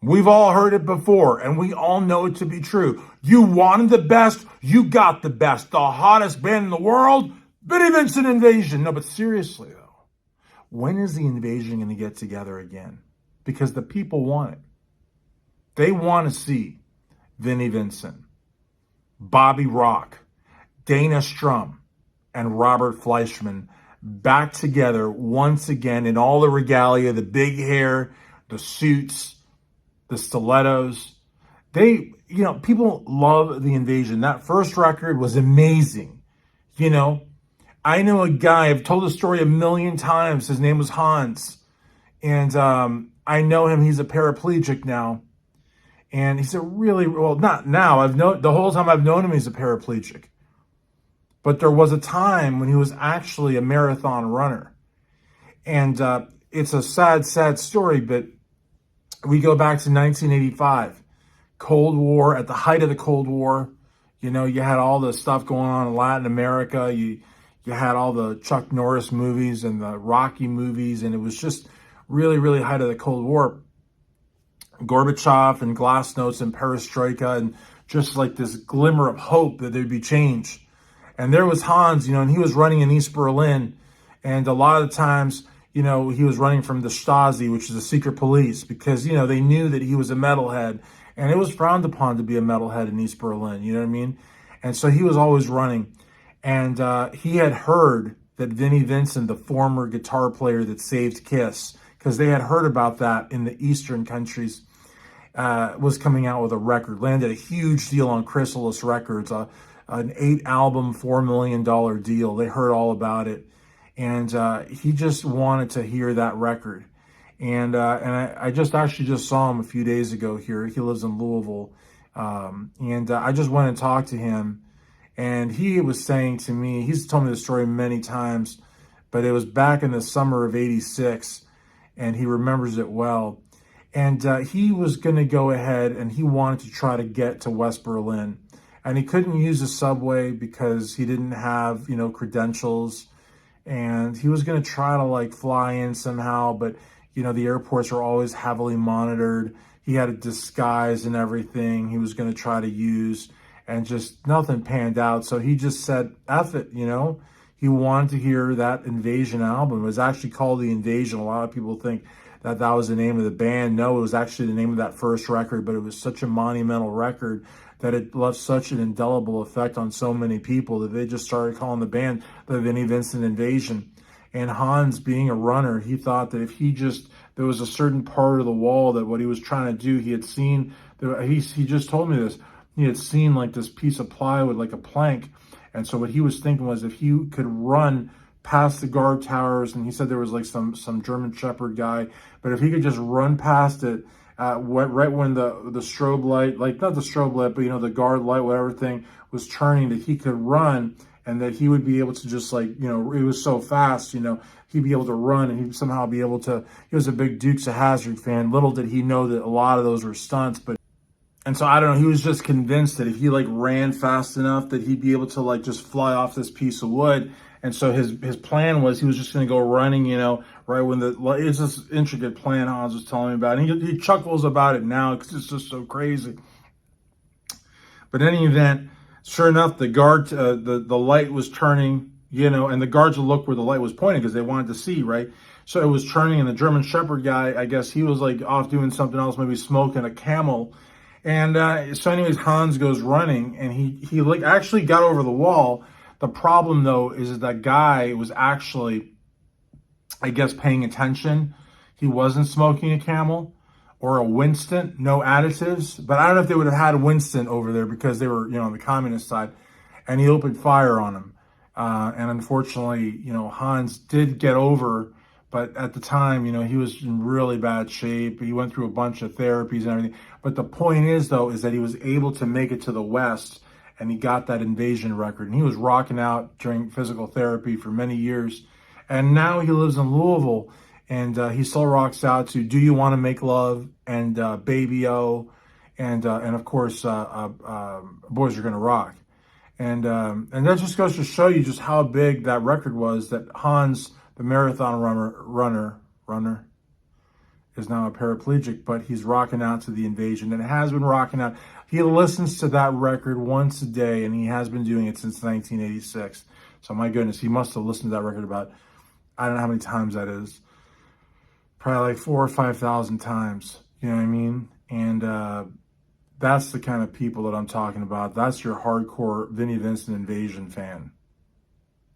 We've all heard it before, and we all know it to be true. You wanted the best, you got the best. The hottest band in the world, Vinnie Vincent Invasion. No, but seriously, though, when is the Invasion going to get together again? Because the people want it. They want to see Vinnie Vincent, Bobby Rock, Dana Strum, and Robert Fleischman back together once again in all the regalia, the big hair, the suits, the stilettos. People love the Invasion. That first record was amazing. I know a guy, I've told the story a million times. His name was Hans. And I know him. He's a paraplegic now. And he's a really, well, not now. The whole time I've known him, he's a paraplegic. But there was a time when he was actually a marathon runner. And it's a sad, sad story, but we go back to 1985, Cold War, at the height of the Cold War. You had all the stuff going on in Latin America. You had all the Chuck Norris movies and the Rocky movies, and it was just really, really height of the Cold War. Gorbachev and Glasnost and Perestroika, and just like this glimmer of hope that there'd be change. And there was Hans, and he was running in East Berlin, and a lot of the times, he was running from the Stasi, which is the secret police, because, they knew that he was a metalhead, and it was frowned upon to be a metalhead in East Berlin, you know what I mean? And so he was always running. And he had heard that Vinnie Vincent, the former guitar player that saved Kiss, because they had heard about that in the Eastern countries, was coming out with a record, landed a huge deal on Chrysalis Records, an 8-album, $4 million deal. They heard all about it. And he just wanted to hear that record. And I just saw him a few days ago here. He lives in Louisville. And I just went and talked to him. And he was saying to me, he's told me the story many times, but it was back in the summer of '86, and he remembers it well. And he was going to go ahead and he wanted to try to get to West Berlin. And he couldn't use the subway because he didn't have, credentials. And he was going to try to fly in somehow, but the airports are always heavily monitored. He had a disguise and everything he was going to try to use, and just nothing panned out. So he just said, F it, He wanted to hear that Invasion album. It was actually called The Invasion. A lot of people think that was the name of the band. No, it was actually the name of that first record, but it was such a monumental record that it left such an indelible effect on so many people that they just started calling the band the Vinnie Vincent Invasion. And Hans, being a runner, he thought that if there was a certain part of the wall that what he was trying to do, he had seen, he just told me this, he had seen this piece of plywood, like a plank. And so what he was thinking was if he could run past the guard towers, and he said there was some German Shepherd guy, but if he could just run past it, right when the strobe light, not the strobe light, but the guard light, whatever thing was turning, that he could run, and that he would be able to just it was so fast, he'd be able to run, and he'd somehow be able to. He was a big Dukes of Hazzard fan. Little did he know that a lot of those were stunts, and so I don't know. He was just convinced that if he ran fast enough, that he'd be able to just fly off this piece of wood. And so his plan was he was just going to go running, right when it's this intricate plan Hans was telling me about. And he chuckles about it now because it's just so crazy. But in any event, sure enough, the guard, the light was turning, and the guards would look where the light was pointing because they wanted to see, right? So it was turning, and the German Shepherd guy, I guess he was off doing something else, maybe smoking a Camel. And so anyways, Hans goes running, and he actually got over the wall. The problem, though, is that guy was actually, I guess, paying attention. He wasn't smoking a Camel or a Winston, no additives. But I don't know if they would have had a Winston over there because they were, on the communist side. And he opened fire on him. And unfortunately, Hans did get over. But at the time, he was in really bad shape. He went through a bunch of therapies and everything. But the point is, though, is that he was able to make it to the West. And he got that Invasion record. And he was rocking out during physical therapy for many years. And now he lives in Louisville. And he still rocks out to Do You Want to Make Love and Baby O. And of course, Boys Are Gonna Rock. And that just goes to show you just how big that record was, that Hans, the marathon runner, is now a paraplegic, but he's rocking out to the Invasion and has been rocking out. He listens to that record once a day, and he has been doing it since 1986. So my goodness, he must have listened to that record about, I don't know how many times that is. Probably like 4,000 or 5,000 times. You know what I mean? And that's the kind of people that I'm talking about. That's your hardcore Vinnie Vincent Invasion fan.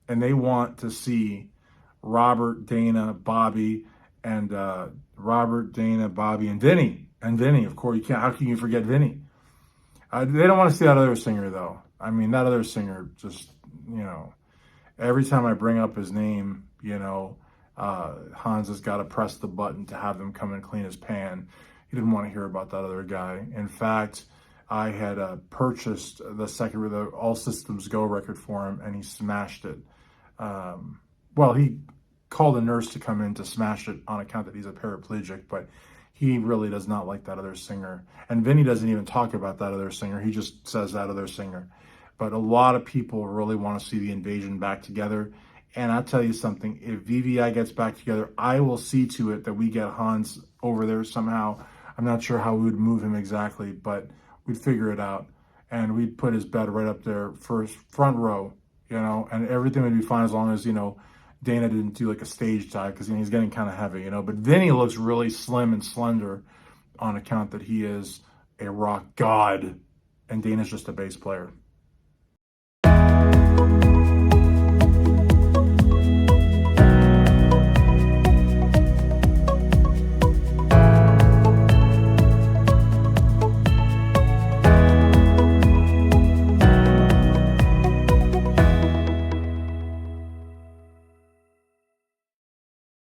And they want to see Robert, Dana, Bobby, and Robert, Dana, Bobby, and Vinny. And Vinny, of course. How can you forget Vinny? They don't want to see that other singer, though. I mean, that other singer just, every time I bring up his name, Hans has got to press the button to have them come and clean his pan. He didn't want to hear about that other guy. In fact, I had purchased the All Systems Go record for him, and he smashed it. Well, he called a nurse to come in to smash it on account that he's a paraplegic, but he really does not like that other singer. And Vinny doesn't even talk about that other singer. He just says that other singer. But a lot of people really want to see the Invasion back together. And I'll tell you something, if VVI gets back together, I will see to it that we get Hans over there somehow. I'm not sure how we would move him exactly, but we'd figure it out. And we'd put his bed right up there first, front row, and everything would be fine as long as, Dana didn't do like a stage dive because he's getting kind of heavy, But Vinny looks really slim and slender on account that he is a rock god and Dana's just a bass player.